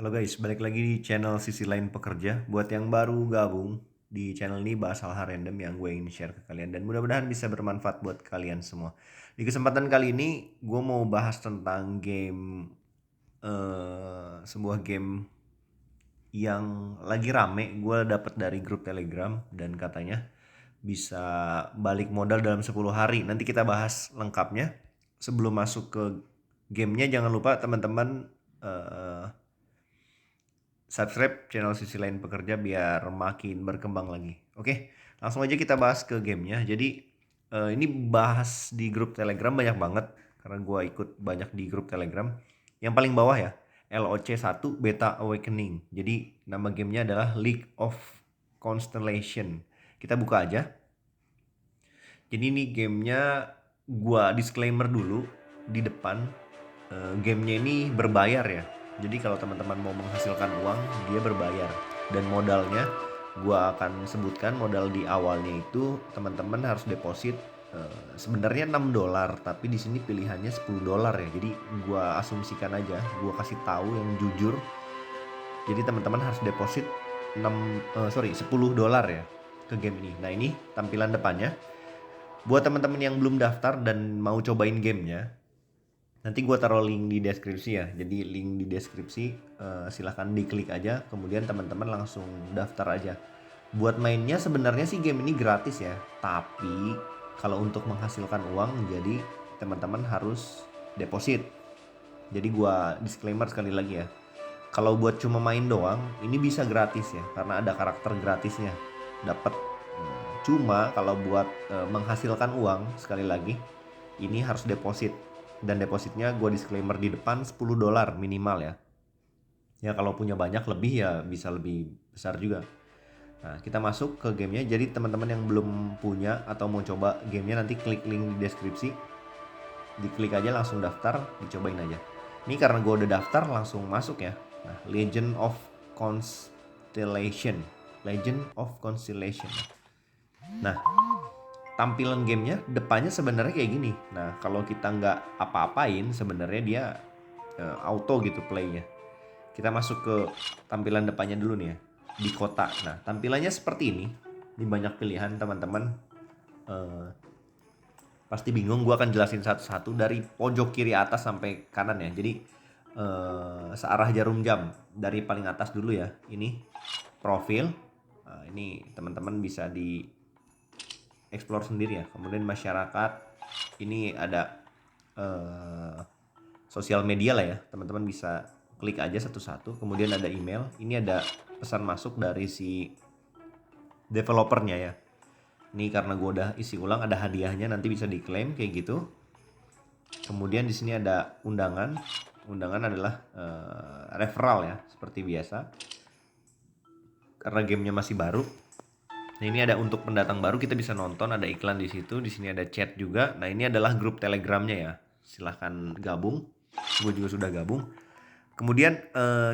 Halo guys, balik lagi di channel Sisi Lain Pekerja. Buat yang baru gabung, di channel ini bahas hal-hal random yang gue ingin share ke kalian. Dan mudah-mudahan bisa bermanfaat buat kalian semua. Di kesempatan kali ini, gue mau bahas tentang sebuah game yang lagi rame. Gue dapet dari grup Telegram dan katanya bisa balik modal dalam 10 hari. Nanti kita bahas lengkapnya. Sebelum masuk ke gamenya, jangan lupa teman-teman eh, subscribe channel Sisi Lain Pekerja biar makin berkembang lagi. Oke, langsung aja kita bahas ke gamenya. Jadi ini bahas di grup Telegram banyak banget karena gue ikut banyak di grup Telegram. Yang paling bawah ya, LOC 1 Beta Awakening. Jadi nama gamenya adalah League of Constellation. Kita buka aja. Jadi ini gamenya gue disclaimer dulu di depan. Gamenya ini berbayar ya. Jadi kalau teman-teman mau menghasilkan uang, dia berbayar. Dan modalnya, gua akan sebutkan modal di awalnya itu teman-teman harus deposit sebenarnya $6, tapi di sini pilihannya $10 ya. Jadi gua asumsikan aja, gua kasih tahu yang jujur. Jadi teman-teman harus deposit $10 ya ke game ini. Nah, ini tampilan depannya. Buat teman-teman yang belum daftar dan mau cobain gamenya, nanti gue taruh link di deskripsi ya. Jadi link di deskripsi silahkan diklik aja. Kemudian teman-teman langsung daftar aja. Buat mainnya sebenarnya sih game ini gratis ya. Tapi kalau untuk menghasilkan uang jadi teman-teman harus deposit. Jadi gue disclaimer sekali lagi ya. Kalau buat cuma main doang ini bisa gratis ya. Karena ada karakter gratisnya. Dapat. Cuma kalau buat menghasilkan uang sekali lagi ini harus deposit. Dan depositnya gue disclaimer di depan $10 minimal ya. Ya kalau punya banyak lebih ya bisa lebih besar juga. Nah kita masuk ke gamenya. Jadi teman-teman yang belum punya atau mau coba gamenya nanti klik link di deskripsi. Diklik aja langsung daftar, dicobain aja. Ini karena gue udah daftar langsung masuk ya. Nah Legend of Constellation. Legend of Constellation. Nah tampilan gamenya depannya sebenarnya kayak gini. Nah kalau kita nggak apa-apain sebenarnya dia auto gitu playnya. Kita masuk ke tampilan depannya dulu nih ya, di kota. Nah tampilannya seperti ini. Ini banyak pilihan teman-teman. Eh, Pasti bingung, gue akan jelasin satu-satu dari pojok kiri atas sampai kanan ya. Jadi searah jarum jam dari paling atas dulu ya. Ini profil. Nah, ini teman-teman bisa di explore sendiri ya. Kemudian masyarakat, ini ada sosial media lah ya. Teman-teman bisa klik aja satu-satu. Kemudian ada email. Ini ada pesan masuk dari si developernya ya. Ini karena gue udah isi ulang, ada hadiahnya, nanti bisa diklaim kayak gitu. Kemudian di sini ada undangan. Undangan adalah referral ya, seperti biasa. Karena gamenya masih baru. Nah ini ada untuk pendatang baru, kita bisa nonton, ada iklan di situ. Di sini ada chat juga. Nah ini adalah grup Telegramnya ya. Silahkan gabung. Gue juga sudah gabung. Kemudian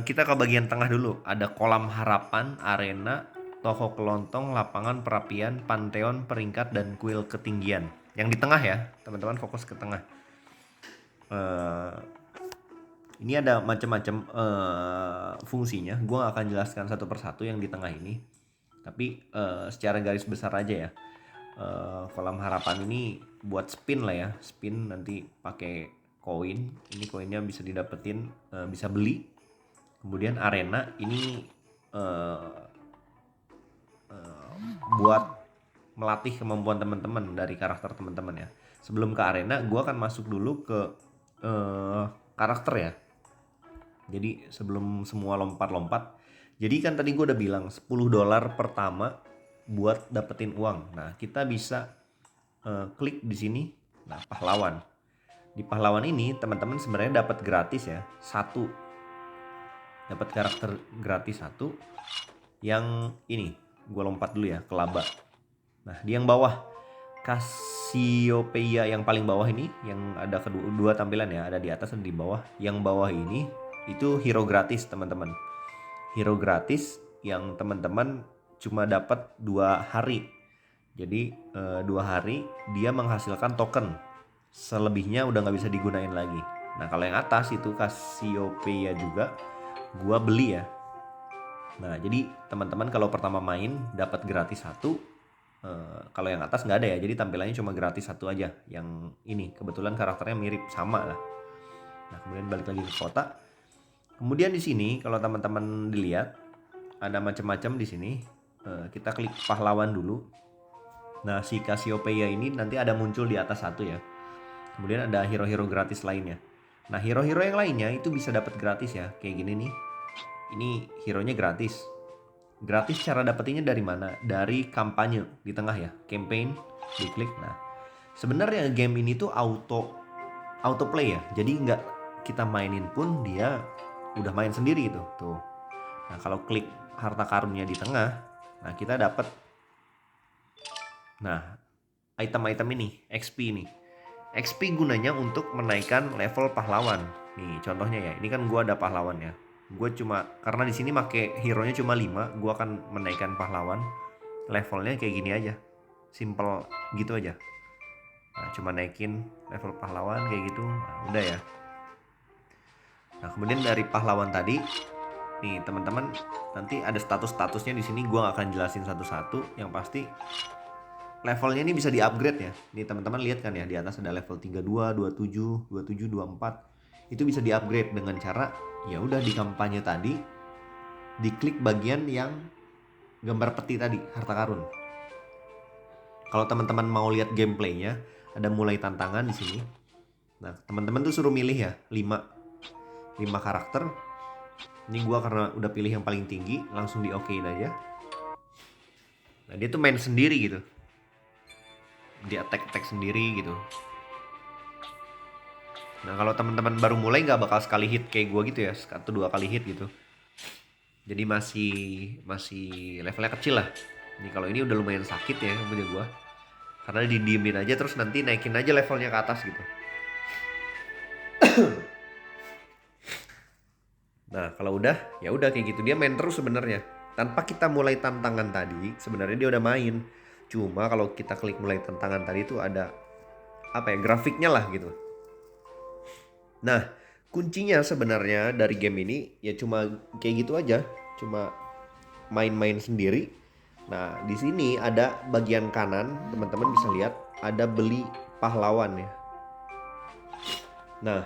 kita ke bagian tengah dulu. Ada kolam harapan, arena, toko kelontong, lapangan perapian, panteon, peringkat, dan kuil ketinggian. Yang di tengah ya, teman-teman fokus ke tengah. Eh, ini ada macam-macam fungsinya. Gue gak akan jelaskan satu persatu yang di tengah ini. Tapi secara garis besar aja ya. Kolam harapan ini buat spin lah ya. Spin nanti pakai koin. Ini koinnya bisa didapetin, bisa beli. Kemudian arena ini buat melatih kemampuan teman-teman dari karakter teman-teman ya. Sebelum ke arena, gue akan masuk dulu ke karakter ya. Jadi sebelum semua lompat-lompat, jadi kan tadi gue udah bilang $10 pertama buat dapetin uang. Nah kita bisa klik di sini. Nah pahlawan. Di pahlawan ini teman-teman sebenarnya dapat gratis ya satu, dapat karakter gratis satu. Yang ini gue lompat dulu ya ke laba. Nah di yang bawah Cassiopeia yang paling bawah ini, yang ada kedua tampilan ya, ada di atas dan di bawah. Yang bawah ini itu hero gratis teman-teman. Hero gratis yang teman-teman cuma dapat 2 hari. Jadi 2 hari dia menghasilkan token. Selebihnya udah nggak bisa digunain lagi. Nah kalau yang atas itu Cassiopeia juga. gua beli ya. Nah, jadi teman-teman kalau pertama main dapat gratis satu. Kalau yang atas nggak ada ya, jadi tampilannya cuma gratis satu aja. Yang ini kebetulan karakternya mirip sama lah. Nah, kemudian balik lagi ke kota. Kemudian di sini kalau teman-teman dilihat ada macam-macam di sini. Kita klik pahlawan dulu. Nah, si Cassiopeia ini nanti ada muncul di atas satu ya. Kemudian ada hero-hero gratis lainnya. Nah, hero-hero yang lainnya itu bisa dapat gratis ya, kayak gini nih. Ini hero-nya gratis. Gratis cara dapetinnya dari mana? Dari kampanye di tengah ya, campaign, diklik. Nah, sebenarnya game ini tuh auto play ya. Jadi nggak kita mainin pun dia udah main sendiri gitu. Tuh. Nah, kalau klik harta karunnya di tengah, nah kita dapat item-item ini, XP nih. XP gunanya untuk menaikkan level pahlawan. Nih, contohnya ya. Ini kan gua ada pahlawan ya. Gue cuma karena di sini make hero-nya cuma 5, gua akan menaikkan pahlawan. Levelnya kayak gini aja. Simple gitu aja. Nah, cuma naikin level pahlawan kayak gitu. Nah, udah ya. Nah, kemudian dari pahlawan tadi, nih teman-teman, nanti ada status-statusnya di sini gua akan jelasin satu-satu. Yang pasti levelnya ini bisa di-upgrade ya. Nih teman-teman lihat kan ya, di atas ada level 32, 27, 27, 24. Itu bisa di-upgrade dengan cara ya udah di kampanye tadi diklik bagian yang gambar peti tadi, harta karun. Kalau teman-teman mau lihat gameplaynya, ada mulai tantangan di sini. Nah, teman-teman tuh suruh milih ya, 5 karakter. Ini gua karena udah pilih yang paling tinggi, langsung di okein aja. Nah, dia tuh main sendiri gitu. Dia attack sendiri gitu. Nah, kalau teman-teman baru mulai nggak bakal sekali hit kayak gue gitu ya, atau 2 kali hit gitu. Jadi masih levelnya kecil lah. Ini kalau ini udah lumayan sakit ya punya gue. Karena didiemin aja terus nanti naikin aja levelnya ke atas gitu. Nah, kalau udah ya udah kayak gitu, dia main terus sebenarnya. Tanpa kita mulai tantangan tadi, sebenarnya dia udah main. Cuma kalau kita klik mulai tantangan tadi itu ada apa ya, grafiknya lah gitu. Nah, kuncinya sebenarnya dari game ini ya cuma kayak gitu aja, cuma main-main sendiri. Nah, di sini ada bagian kanan, teman-teman bisa lihat ada beli pahlawan ya. Nah,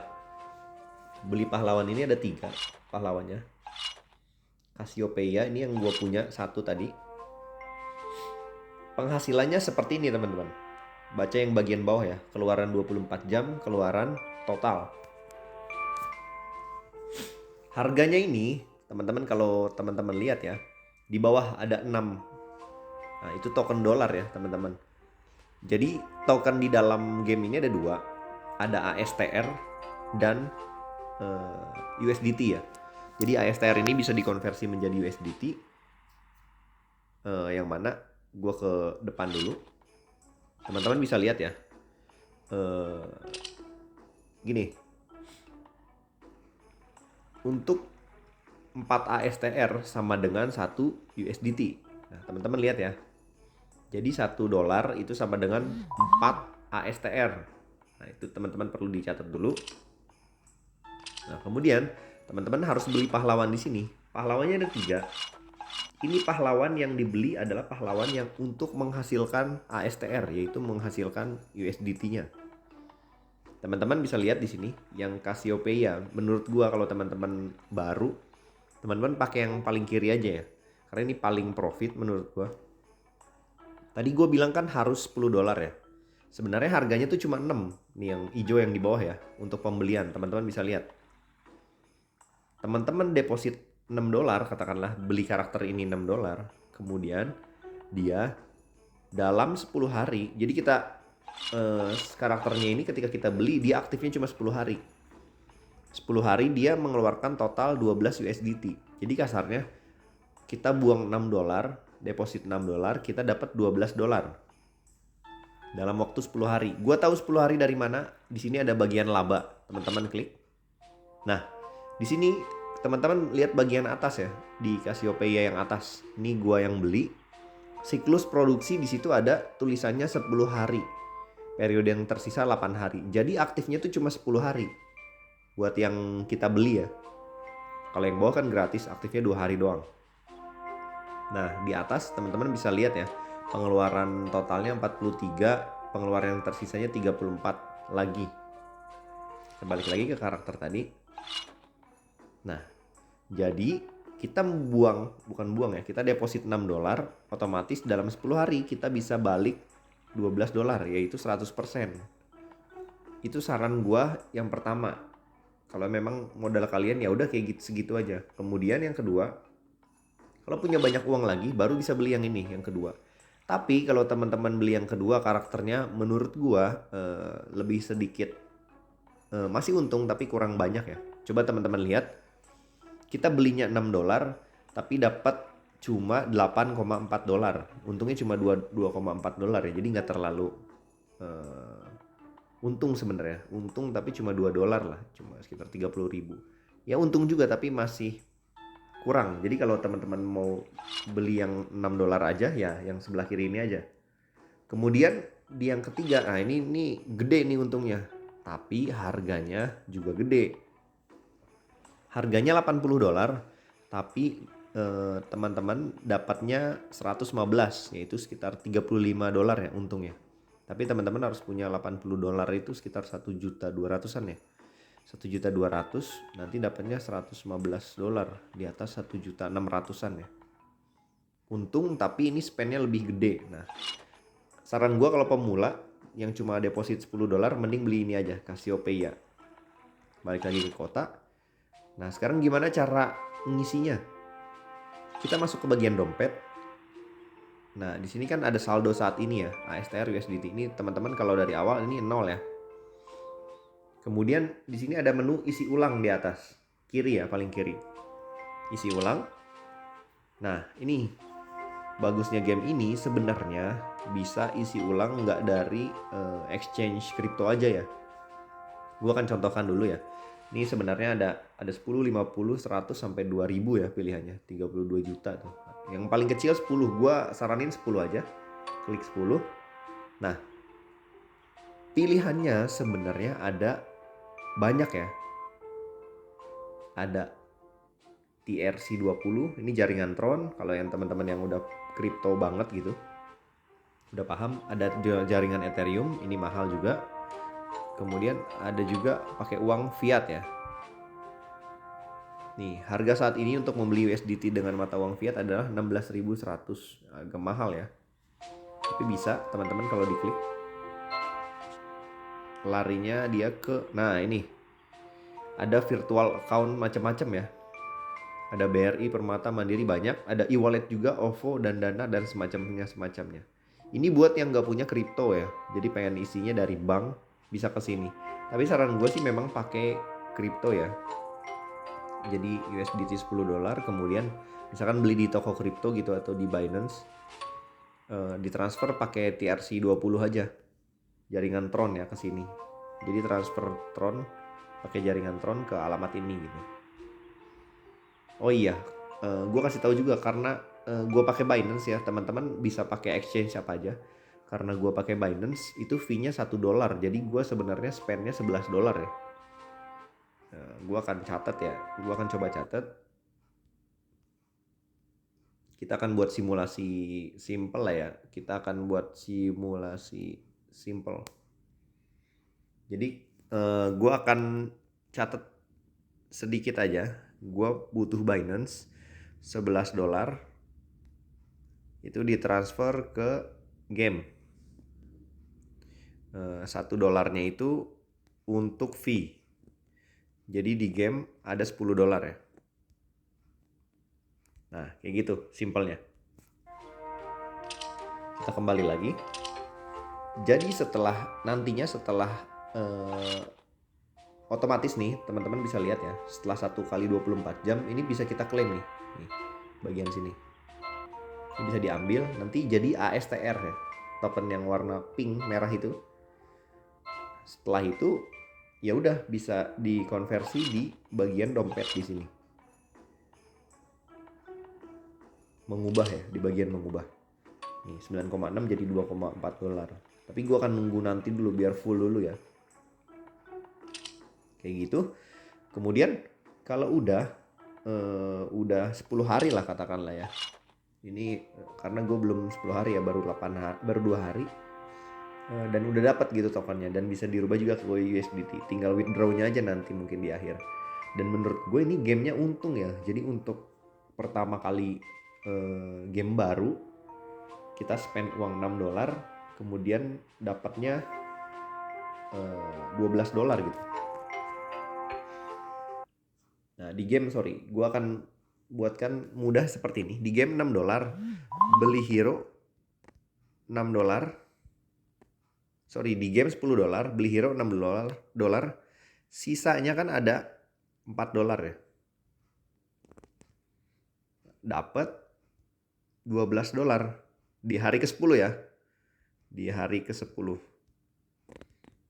beli pahlawan ini ada 3 pahlawannya. Cassiopeia ini yang gue punya satu tadi. Penghasilannya seperti ini teman-teman. Baca yang bagian bawah ya, keluaran 24 jam, keluaran total. Harganya ini, teman-teman kalau teman-teman lihat ya, di bawah ada 6. Nah, itu token dolar ya, teman-teman. Jadi, token di dalam game ini ada 2. Ada ASTR dan USDT ya. Jadi ASTR ini bisa dikonversi menjadi USDT. Yang mana gue ke depan dulu. Teman-teman bisa lihat ya. Gini. Untuk 4 ASTR sama dengan 1 USDT. Nah, teman-teman lihat ya. Jadi 1 dolar itu sama dengan 4 ASTR. Nah, itu teman-teman perlu dicatat dulu. Nah, kemudian teman-teman harus beli pahlawan di sini. Pahlawannya ada 3. Ini pahlawan yang dibeli adalah pahlawan yang untuk menghasilkan ASTR, yaitu menghasilkan USDT-nya. Teman-teman bisa lihat di sini yang Cassiopeia. Menurut gua kalau teman-teman baru, teman-teman pakai yang paling kiri aja ya. Karena ini paling profit menurut gua. Tadi gua bilang kan harus 10 dolar ya. Sebenarnya harganya tuh cuma 6. Nih yang hijau yang di bawah ya, untuk pembelian. Teman-teman bisa lihat. Teman-teman deposit 6 dolar, katakanlah beli karakter ini 6 dolar. Kemudian dia dalam 10 hari. Jadi kita karakternya ini ketika kita beli dia aktifnya cuma 10 hari. 10 hari dia mengeluarkan total 12 USDT. Jadi kasarnya kita buang 6 dolar, deposit 6 dolar, kita dapat 12 dolar. Dalam waktu 10 hari. Gua tahu 10 hari dari mana? Di sini ada bagian laba. Teman-teman klik. Nah, di sini teman-teman lihat bagian atas ya, di Cassiopeia yang atas. Ini gua yang beli. Siklus produksi di situ ada tulisannya 10 hari. Periode yang tersisa 8 hari. Jadi aktifnya tuh cuma 10 hari. Buat yang kita beli ya. Kalau yang bawah kan gratis, aktifnya 2 hari doang. Nah, di atas teman-teman bisa lihat ya, pengeluaran totalnya 43, pengeluaran yang tersisanya 34 lagi. Kita balik lagi ke karakter tadi. Nah, jadi kita bukan buang ya, kita deposit 6 dolar, otomatis dalam 10 hari kita bisa balik 12 dolar, yaitu 100%. Itu saran gua yang pertama. Kalau memang modal kalian ya udah kayak gitu segitu aja. Kemudian yang kedua, kalau punya banyak uang lagi baru bisa beli yang ini, yang kedua. Tapi kalau teman-teman beli yang kedua, karakternya menurut gua lebih sedikit masih untung tapi kurang banyak ya. Coba teman-teman lihat, kita belinya 6 dolar tapi dapat cuma 8,4 dolar. Untungnya cuma 2,4 dolar ya. Jadi nggak terlalu untung sebenarnya. Untung tapi cuma 2 dolar lah, cuma sekitar 30.000. Ya untung juga tapi masih kurang. Jadi kalau teman-teman mau beli yang 6 dolar aja ya yang sebelah kiri ini aja. Kemudian di yang ketiga, nah ini gede nih untungnya. Tapi harganya juga gede. Harganya 80 dolar, tapi teman-teman dapatnya 115, yaitu sekitar 35 dolar ya untungnya. Tapi teman-teman harus punya 80 dolar itu sekitar 1.200.000-an ya. 1.200.000 nanti dapatnya 115 dolar di atas 1.600.000-an ya. Untung tapi ini spendnya lebih gede. Nah, saran gua kalau pemula yang cuma deposit 10 dolar mending beli ini aja, Cassiopeia. Balik lagi ke kota. Nah, sekarang gimana cara ngisinya? Kita masuk ke bagian dompet. Nah, di sini kan ada saldo saat ini ya, ASTR USDT. Ini teman-teman kalau dari awal ini 0 ya. Kemudian di sini ada menu isi ulang di atas. Kiri ya, paling kiri. Isi ulang. Nah, ini bagusnya game ini sebenarnya bisa isi ulang nggak dari exchange crypto aja ya. Gua akan contohkan dulu ya. Ini sebenarnya ada 10, 50, 100 sampai 2000 ya pilihannya. 32 juta tuh. Yang paling kecil 10. Gua saranin 10 aja. Klik 10. Nah, pilihannya sebenarnya ada banyak ya. Ada TRC20, ini jaringan Tron. Kalau yang teman-teman yang udah kripto banget gitu, udah paham. Ada jaringan Ethereum, ini mahal juga. Kemudian ada juga pakai uang fiat ya. Nih, harga saat ini untuk membeli USDT dengan mata uang fiat adalah 16.100. Agak mahal ya. Tapi bisa teman-teman kalau diklik. Larinya dia ke, nah ini. Ada virtual account macam-macam ya. Ada BRI, Permata, Mandiri banyak. Ada e-wallet juga, OVO dan Dana dan semacamnya. Ini buat yang nggak punya kripto ya. Jadi pengen isinya dari bank bisa ke sini. Tapi saran gue sih memang pakai kripto ya. Jadi USDT 10 dolar, kemudian misalkan beli di toko kripto gitu atau di Binance, ditransfer pakai TRC20 aja. Jaringan Tron ya ke sini. Jadi transfer Tron pakai jaringan Tron ke alamat ini gitu. Oh iya, gue kasih tahu juga karena gue pakai Binance ya, teman-teman bisa pakai exchange apa aja. Karena gue pakai Binance itu fee-nya 1 dolar, jadi gue sebenarnya spend-nya 11 dolar ya. Gue akan catat ya, gue akan coba catat. Kita akan buat simulasi simple lah ya. Kita akan buat simulasi simple. Jadi gue akan catat sedikit aja. Gue butuh Binance 11 dolar. Itu ditransfer ke game. 1 dolarnya itu untuk fee. Jadi di game ada 10 dolar ya. Nah, kayak gitu simpelnya. Kita kembali lagi. Jadi nantinya setelah otomatis nih, teman-teman bisa lihat ya, setelah 1 kali 24 jam ini bisa kita klaim nih. Nih, bagian sini. Ini bisa diambil nanti jadi ASTR ya. Token yang warna pink merah itu. Setelah itu ya udah bisa dikonversi di bagian dompet di sini. Mengubah ya, di bagian mengubah. Nih 9,6 jadi 2,4 dolar. Tapi gue akan nunggu nanti dulu biar full dulu ya. Kayak gitu. Kemudian kalau udah udah 10 hari lah katakanlah ya. Ini karena gue belum 10 hari ya, baru 2 hari. Dan udah dapat gitu tokennya, dan bisa dirubah juga ke USDT. Tinggal withdrawnya aja nanti mungkin di akhir. Dan menurut gue ini gamenya untung ya. Jadi untuk pertama kali game baru kita spend uang $6, kemudian dapatnya $12 gitu. Nah di game, sorry, gue akan buatkan mudah seperti ini. Di game $6, beli hero $6. Sorry, di game $10, beli hero $6. Sisanya kan ada $4 ya. Dapat $12 di hari ke-10 ya. Di hari ke-10.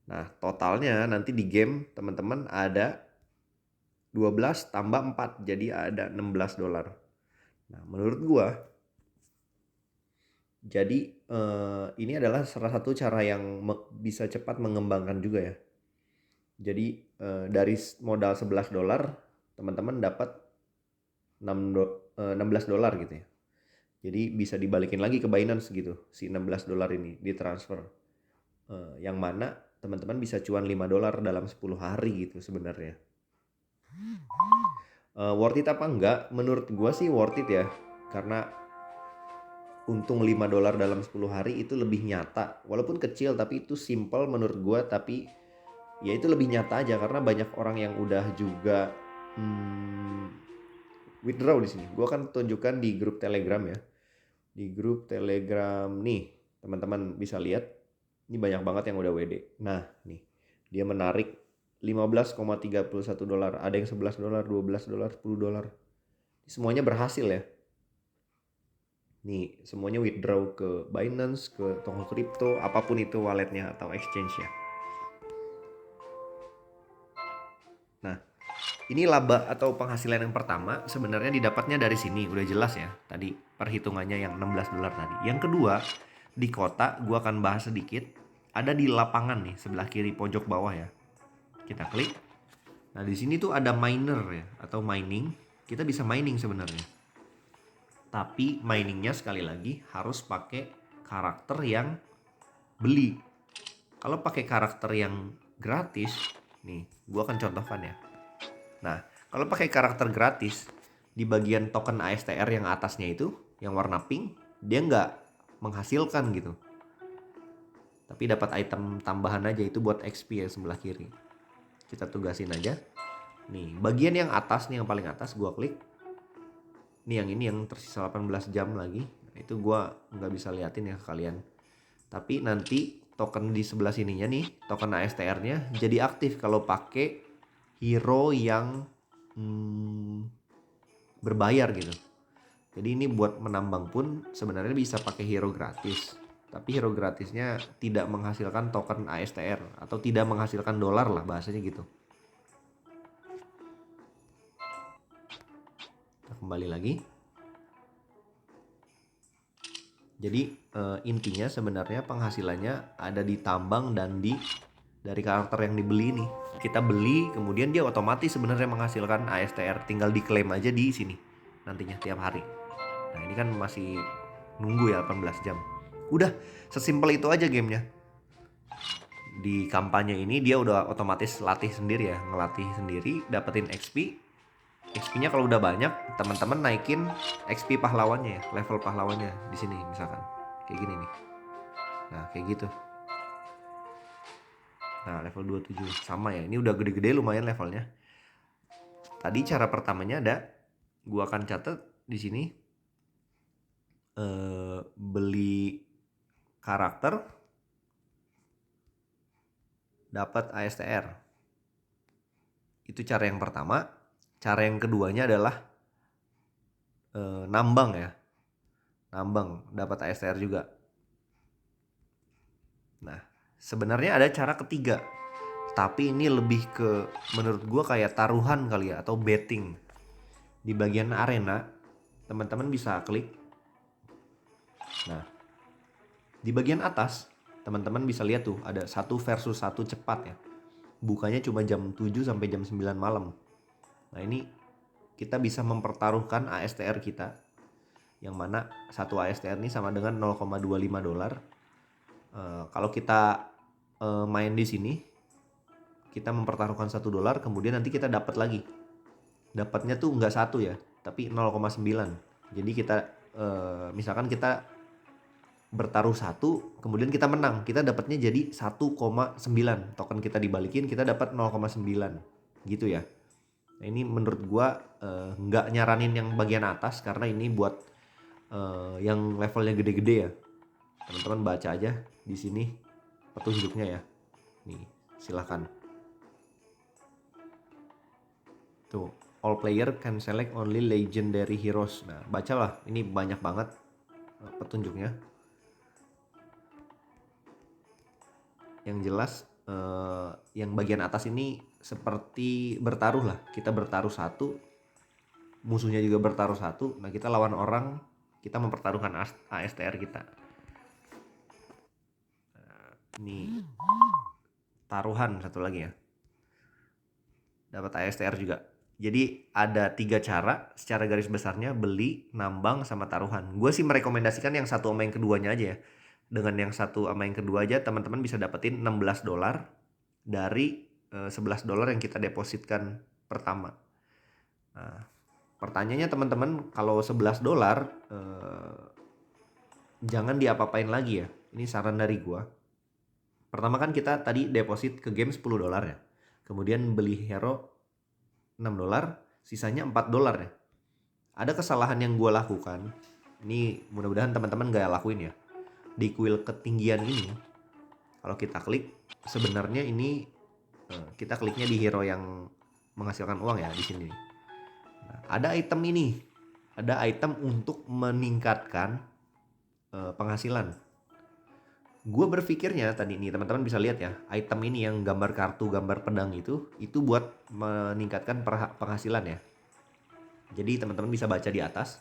Nah, totalnya nanti di game teman-teman ada 12 tambah 4, jadi ada $16. Nah, menurut gua jadi ini adalah salah satu cara yang bisa cepat mengembangkan juga ya. Jadi dari modal $11 teman-teman dapat $16 gitu ya. Jadi bisa dibalikin lagi ke Binance gitu, si $16 ini ditransfer. Yang mana teman-teman bisa cuan $5 dalam 10 hari gitu sebenarnya. Worth it apa enggak? Menurut gua sih worth it ya. Karena untung $5 dalam 10 hari itu lebih nyata. Walaupun kecil tapi itu simple menurut gua, tapi ya itu lebih nyata aja karena banyak orang yang udah juga withdraw di sini. Gua akan tunjukkan di grup Telegram ya. Di grup Telegram nih, teman-teman bisa lihat. Ini banyak banget yang udah WD. Nah, nih. Dia menarik $15,31. Ada yang $11, $12, $10. Semuanya berhasil ya. Nih, semuanya withdraw ke Binance, ke toko kripto, apapun itu walletnya atau exchange ya. Nah, ini laba atau penghasilan yang pertama sebenarnya didapatnya dari sini, udah jelas ya. Tadi perhitungannya yang $16 tadi. Yang kedua, di kota gua akan bahas sedikit. Ada di lapangan nih, sebelah kiri pojok bawah ya. Kita klik. Nah, di sini tuh ada miner ya atau mining. Kita bisa mining sebenarnya. Tapi miningnya sekali lagi harus pakai karakter yang beli. Kalau pakai karakter yang gratis, nih, gua akan contohkan ya. Nah, kalau pakai karakter gratis, di bagian token ASTR yang atasnya itu, yang warna pink, dia nggak menghasilkan gitu. Tapi dapat item tambahan aja, itu buat XP ya sebelah kiri. Kita tugasin aja. Nih, bagian yang atas nih, yang paling atas, gua klik. Nih yang ini yang tersisa 18 jam lagi. Itu gua nggak bisa liatin ya ke kalian. Tapi nanti token di sebelah sininya nih, token ASTR-nya jadi aktif kalau pakai hero yang berbayar gitu. Jadi ini buat menambang pun sebenarnya bisa pakai hero gratis. Tapi hero gratisnya tidak menghasilkan token ASTR atau tidak menghasilkan dolar lah bahasanya gitu. Kita kembali lagi. Jadi intinya sebenarnya penghasilannya ada di tambang dan dari karakter yang dibeli nih. Kita beli, kemudian dia otomatis sebenarnya menghasilkan ASTR. Tinggal diklaim aja di sini nantinya tiap hari. Nah ini kan masih nunggu ya 18 jam. Udah sesimpel itu aja gamenya. Di kampanye ini dia udah otomatis latih sendiri ya. Ngelatih sendiri, dapetin XP. XP-nya kalau udah banyak, teman-teman naikin XP pahlawannya ya, level pahlawannya di sini misalkan. Kayak gini nih. Nah, kayak gitu. Nah, level 27 sama ya. Ini udah gede-gede lumayan levelnya. Tadi cara pertamanya ada, gua akan catat di sini beli karakter dapat ASTR. Itu cara yang pertama. Cara yang keduanya adalah nambang ya. Nambang dapat ASTR juga. Nah, sebenarnya ada cara ketiga. Tapi ini lebih ke menurut gue kayak taruhan kali ya atau betting. Di bagian arena teman-teman bisa klik. Nah, di bagian atas teman-teman bisa lihat tuh ada 1 versus 1 cepat ya. Bukanya cuma jam 7 sampai jam 9 malam. Nah, ini kita bisa mempertaruhkan ASTR kita, yang mana satu ASTR ini sama dengan 0,25 dolar. Kalau kita main di sini, kita mempertaruhkan 1 dolar, kemudian nanti kita dapat lagi. Dapatnya tuh nggak 1 ya, tapi 0,9. Jadi kita misalkan kita bertaruh 1, kemudian kita menang, kita dapatnya jadi 1,9. Token kita dibalikin, kita dapat 0,9 gitu ya. Nah, ini menurut gua nggak nyaranin yang bagian atas karena ini buat yang levelnya gede-gede ya. Teman-teman baca aja di sini petunjuknya ya. Nih, silahkan. Tuh, all player can select only legendary heroes. Nah, bacalah, ini banyak banget petunjuknya. Yang jelas yang bagian atas ini seperti bertaruh lah. Kita bertaruh 1, musuhnya juga bertaruh 1. Nah, kita lawan orang, kita mempertaruhkan ASTR kita. Ini taruhan satu lagi ya. Dapat ASTR juga. Jadi ada 3 cara secara garis besarnya: beli, nambang, sama taruhan. Gue sih merekomendasikan yang satu sama yang keduanya aja ya. Dengan yang satu sama yang kedua aja teman-teman bisa dapetin 16 dolar dari 11 dolar yang kita depositkan pertama. Nah, pertanyaannya teman-teman, kalau 11 dolar jangan diapa-apain lagi ya. Ini saran dari gue. Pertama kan kita tadi deposit ke game 10 dolar ya. Kemudian beli hero 6 dolar, sisanya 4 dolar ya. Ada kesalahan yang gue lakukan. Ini mudah-mudahan teman-teman gak lakuin ya. Di kuil ketinggian ini, kalau kita klik, sebenarnya ini kita kliknya di hero yang menghasilkan uang ya di sini. Nah, ada item ini, ada item untuk meningkatkan penghasilan. Gue berpikirnya tadi nih teman-teman bisa lihat ya, item ini yang gambar kartu, gambar pedang itu buat meningkatkan penghasilan ya. Jadi teman-teman bisa baca di atas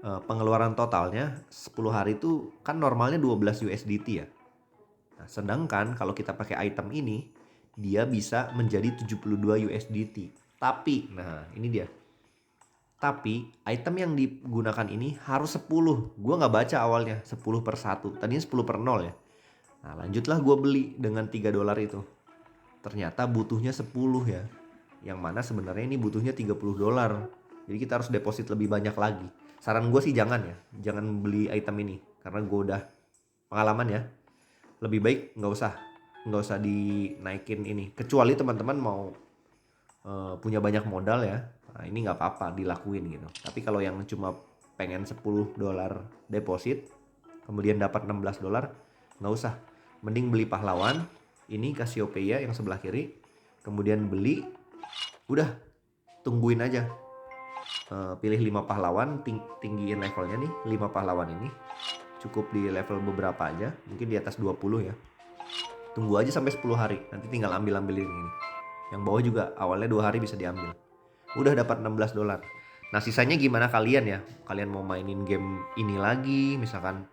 pengeluaran totalnya 10 hari itu kan normalnya 12 USDT ya. Nah, sedangkan kalau kita pakai item ini dia bisa menjadi 72 USDT. Tapi, nah ini dia. Tapi item yang digunakan ini harus 10. Gue nggak baca awalnya 10 per 1. Tadinya 10 per 0 ya. Nah lanjutlah gue beli dengan 3 dolar itu. Ternyata butuhnya 10 ya. Yang mana sebenarnya ini butuhnya 30 dolar. Jadi kita harus deposit lebih banyak lagi. Saran gue sih jangan ya. Jangan beli item ini. Karena gue udah pengalaman ya. Lebih baik nggak usah dinaikin ini. Kecuali teman-teman mau punya banyak modal ya. Nah, ini nggak apa-apa dilakuin gitu. Tapi kalau yang cuma pengen 10 dolar deposit, kemudian dapat 16 dolar, nggak usah. Mending beli pahlawan, ini Cassiopeia yang sebelah kiri, kemudian beli, udah tungguin aja. Pilih 5 pahlawan, tinggiin levelnya nih, 5 pahlawan ini. Cukup di level beberapa aja, mungkin di atas 20 ya. Tunggu aja sampai 10 hari, nanti tinggal ambil-ambilin ini. Yang bawah juga awalnya 2 hari bisa diambil. Udah dapat 16 dolar. Nah sisanya gimana kalian ya? Kalian mau mainin game ini lagi, misalkan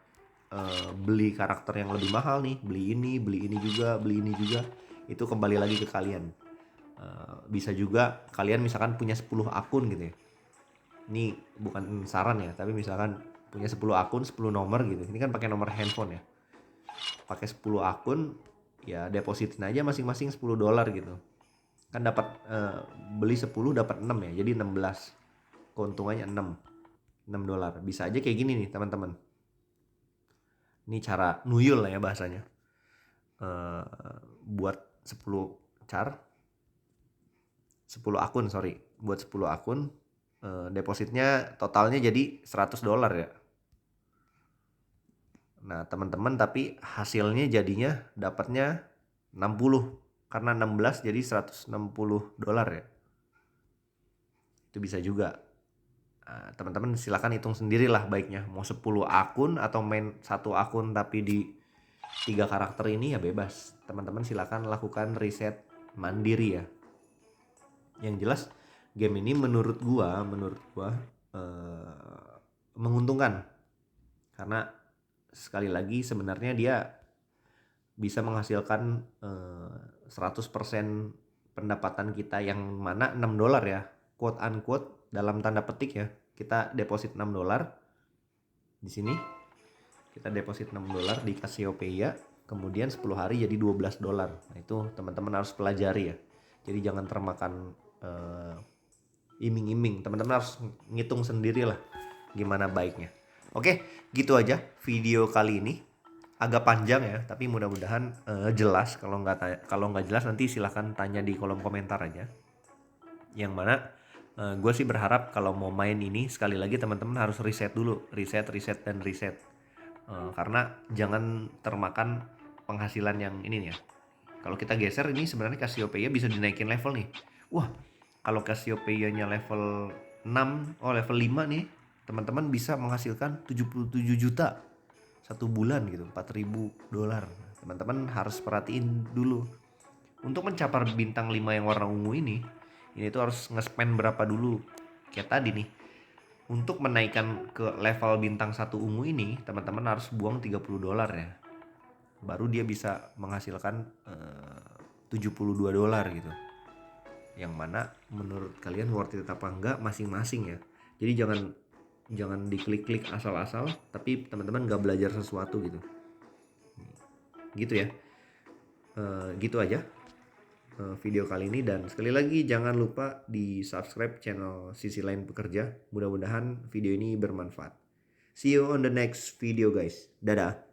beli karakter yang lebih mahal nih, beli ini juga, beli ini juga. Itu kembali lagi ke kalian. Bisa juga kalian misalkan punya 10 akun gitu ya. Ini bukan saran ya, tapi misalkan punya 10 akun, 10 nomor gitu. Ini kan pakai nomor handphone ya. Pakai 10 akun, ya depositin aja masing-masing 10 dolar gitu. Kan dapat beli 10 dapat 6 ya, jadi 16. Keuntungannya 6 dolar. Bisa aja kayak gini nih teman-teman. Ini cara nuyul lah ya bahasanya. Buat 10 akun sorry. Buat 10 akun depositnya totalnya jadi 100 dolar ya. Nah teman-teman tapi hasilnya jadinya dapatnya 60. Karena 16 jadi 160 dolar ya. Itu bisa juga. Nah, teman-teman silakan hitung sendirilah baiknya. Mau 10 akun atau main satu akun tapi di 3 karakter ini ya bebas. Teman-teman silakan lakukan riset mandiri ya. Yang jelas game ini menurut gua menguntungkan. Karena sekali lagi sebenarnya dia bisa menghasilkan 100% pendapatan kita yang mana 6 dolar ya. Quote unquote dalam tanda petik ya, kita deposit $6 di sini. Kita deposit $6 di Cassiopeia, kemudian 10 hari jadi $12. Nah, itu teman-teman harus pelajari ya. Jadi jangan termakan iming-iming. Teman-teman harus ngitung sendiri lah gimana baiknya. Oke, gitu aja video kali ini. Agak panjang ya, tapi mudah-mudahan jelas. Kalau nggak jelas nanti silahkan tanya di kolom komentar aja. Yang mana gue sih berharap kalau mau main ini sekali lagi teman-teman harus riset dulu, riset dan riset. Karena jangan termakan penghasilan yang ini ya. Kalau kita geser ini sebenarnya Cassiopeia bisa dinaikin level nih. Wah, kalau Cassiopeia-nya level 6, level 5 nih, teman-teman bisa menghasilkan 77 juta satu bulan gitu, $4.000. Teman-teman harus perhatiin dulu. Untuk mencapai bintang 5 yang warna ungu ini tuh harus nge-spend berapa dulu. Kayak tadi nih, untuk menaikkan ke level bintang 1 ungu ini, teman-teman harus buang $30 ya. Baru dia bisa menghasilkan $72 gitu. Yang mana menurut kalian worth it apa enggak masing-masing ya. Jadi jangan diklik-klik asal-asal, tapi teman-teman gak belajar sesuatu gitu. Gitu ya. Gitu aja video kali ini, dan sekali lagi jangan lupa di subscribe channel Sisi Lain Pekerja. Mudah-mudahan video ini bermanfaat. See you on the next video guys. Dadah.